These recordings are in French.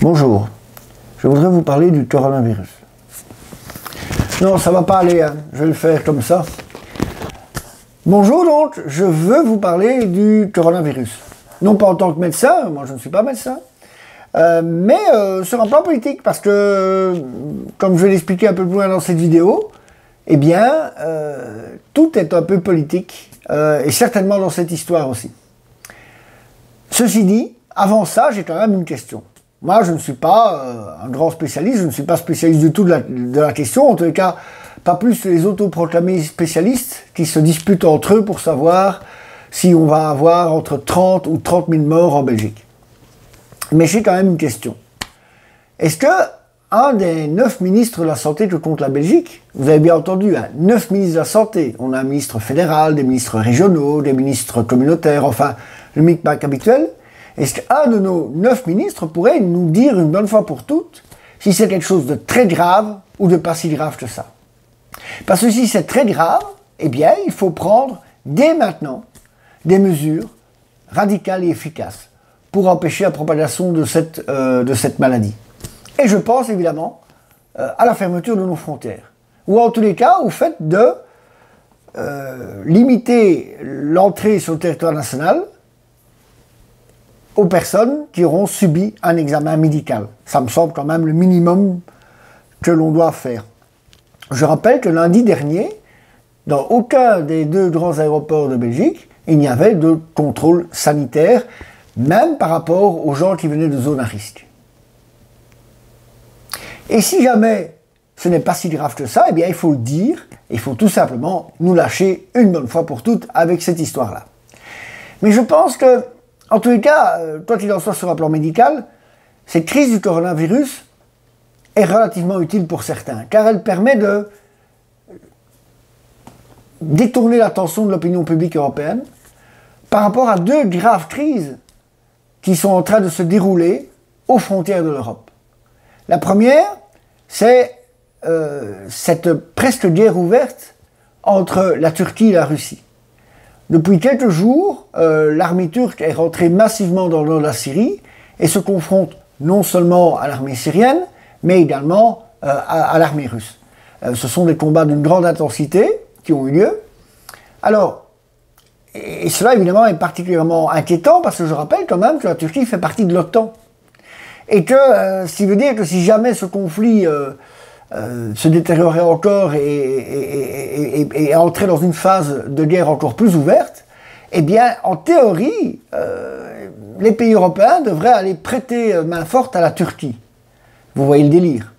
Bonjour, je voudrais vous parler du coronavirus. Non, ça va pas aller, hein. Je vais le faire comme ça. Bonjour donc, je veux vous parler du coronavirus. Non pas en tant que médecin, moi je ne suis pas médecin, mais sur un plan politique, parce que, comme je vais l'expliquer un peu plus loin dans cette vidéo, eh bien, tout est un peu politique, et certainement dans cette histoire aussi. Ceci dit, avant ça, j'ai quand même une question. Moi, je ne suis pas un grand spécialiste, je ne suis pas spécialiste du tout de la question, en tous les cas, pas plus que les autoproclamés spécialistes qui se disputent entre eux pour savoir si on va avoir entre 30 ou 30 000 morts en Belgique. Mais j'ai quand même une question. Est-ce que un des 9 ministres de la Santé que compte la Belgique, vous avez bien entendu, hein, 9 ministres de la Santé, on a un ministre fédéral, des ministres régionaux, des ministres communautaires, enfin, le micmac habituel, est-ce qu'un de nos 9 ministres pourrait nous dire une bonne fois pour toutes si c'est quelque chose de très grave ou de pas si grave que ça? Parce que si c'est très grave, eh bien, il faut prendre dès maintenant des mesures radicales et efficaces pour empêcher la propagation de cette maladie. Et je pense évidemment à la fermeture de nos frontières, ou en tous les cas au fait de limiter l'entrée sur le territoire national aux personnes qui auront subi un examen médical. Ça me semble quand même le minimum que l'on doit faire. Je rappelle que lundi dernier, dans aucun des 2 grands aéroports de Belgique, il n'y avait de contrôle sanitaire, même par rapport aux gens qui venaient de zones à risque. Et si jamais ce n'est pas si grave que ça, eh bien il faut le dire, il faut tout simplement nous lâcher une bonne fois pour toutes avec cette histoire-là. Mais je pense que, en tous les cas, quoi qu'il en soit sur un plan médical, cette crise du coronavirus est relativement utile pour certains, car elle permet de détourner l'attention de l'opinion publique européenne par rapport à 2 graves crises qui sont en train de se dérouler aux frontières de l'Europe. La première, c'est cette presque guerre ouverte entre la Turquie et la Russie. Depuis quelques jours, l'armée turque est rentrée massivement dans le nord de la Syrie et se confronte non seulement à l'armée syrienne, mais également à l'armée russe. Ce sont des combats d'une grande intensité qui ont eu lieu. Alors, et cela évidemment est particulièrement inquiétant parce que je rappelle quand même que la Turquie fait partie de l'OTAN. Et que, ce qui veut dire que si jamais ce conflit se détériorait encore et entrait dans une phase de guerre encore plus ouverte, eh bien, en théorie, les pays européens devraient aller prêter main forte à la Turquie. Vous voyez le délire.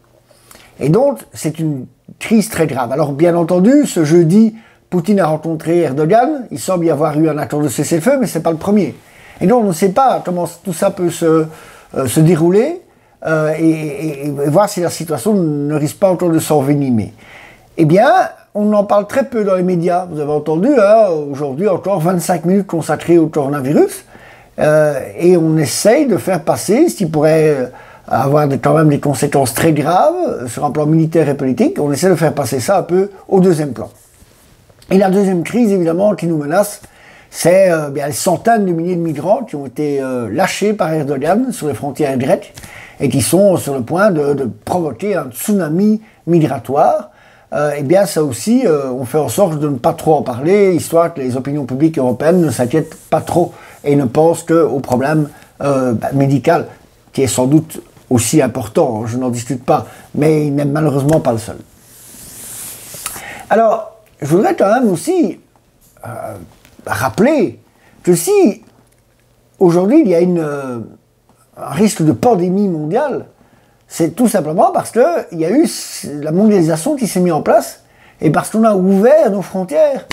Et donc, c'est une crise très grave. Alors, bien entendu, ce jeudi, Poutine a rencontré Erdogan. Il semble y avoir eu un accord de cessez-le-feu, mais ce n'est pas le premier. Et donc, on ne sait pas comment tout ça peut se dérouler et voir si la situation ne risque pas encore de s'envenimer. Eh bien, on en parle très peu dans les médias. Vous avez entendu, hein, aujourd'hui encore 25 minutes consacrées au coronavirus. Et on essaye de faire passer ce qui pourrait avoir quand même des conséquences très graves sur un plan militaire et politique. On essaie de faire passer ça un peu au deuxième plan. Et la deuxième crise, évidemment, qui nous menace, c'est les centaines de milliers de migrants qui ont été lâchés par Erdogan sur les frontières grecques et qui sont sur le point de provoquer un tsunami migratoire. Eh bien, ça aussi, on fait en sorte de ne pas trop en parler, histoire que les opinions publiques européennes ne s'inquiètent pas trop et ne pensent qu'au problème médical, qui est sans doute aussi important, je n'en discute pas, mais il n'est malheureusement pas le seul. Alors, je voudrais quand même aussi rappeler que si aujourd'hui il y a un risque de pandémie mondiale, c'est tout simplement parce qu'il y a eu la mondialisation qui s'est mise en place et parce qu'on a ouvert nos frontières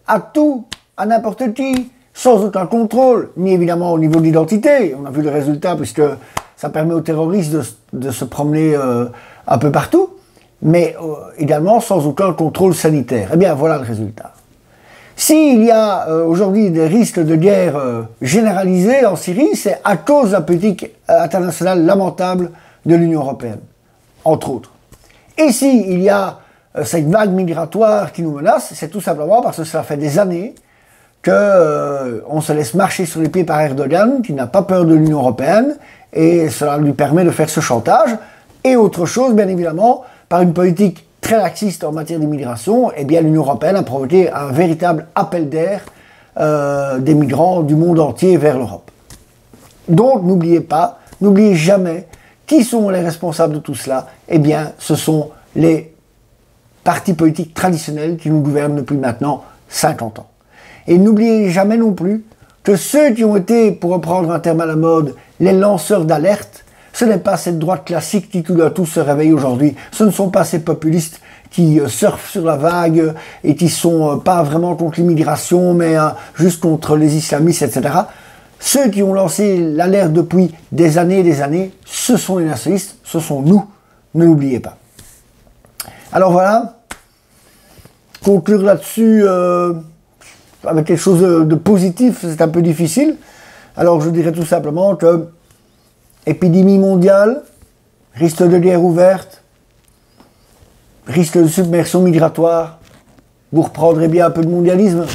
à tout, à n'importe qui, sans aucun contrôle, ni évidemment au niveau de l'identité. On a vu le résultat puisque ça permet aux terroristes de se promener un peu partout, mais également sans aucun contrôle sanitaire. Eh bien, voilà le résultat. S'il y a aujourd'hui des risques de guerre généralisés en Syrie, c'est à cause de la politique internationale lamentable de l'Union européenne, entre autres. Et s'il y a cette vague migratoire qui nous menace, c'est tout simplement parce que ça fait des années qu'on se laisse marcher sur les pieds par Erdogan, qui n'a pas peur de l'Union européenne, et cela lui permet de faire ce chantage. Et autre chose, bien évidemment, par une politique très laxiste en matière d'immigration, eh bien l'Union européenne a provoqué un véritable appel d'air des migrants du monde entier vers l'Europe. Donc n'oubliez pas, n'oubliez jamais, qui sont les responsables de tout cela? Eh bien, ce sont les partis politiques traditionnels qui nous gouvernent depuis maintenant 50 ans. Et n'oubliez jamais non plus que ceux qui ont été, pour reprendre un terme à la mode, les lanceurs d'alerte, ce n'est pas cette droite classique qui tout à tous se réveille aujourd'hui. Ce ne sont pas ces populistes qui surfent sur la vague et qui sont pas vraiment contre l'immigration, mais juste contre les islamistes, etc. Ceux qui ont lancé l'alerte depuis des années, ce sont les nationalistes, ce sont nous. Ne l'oubliez pas. Alors voilà, conclure là-dessus avec quelque chose de positif, c'est un peu difficile. Alors je dirais tout simplement que épidémie mondiale, risque de guerre ouverte, risque de submersion migratoire, vous reprendrez bien un peu de mondialisme.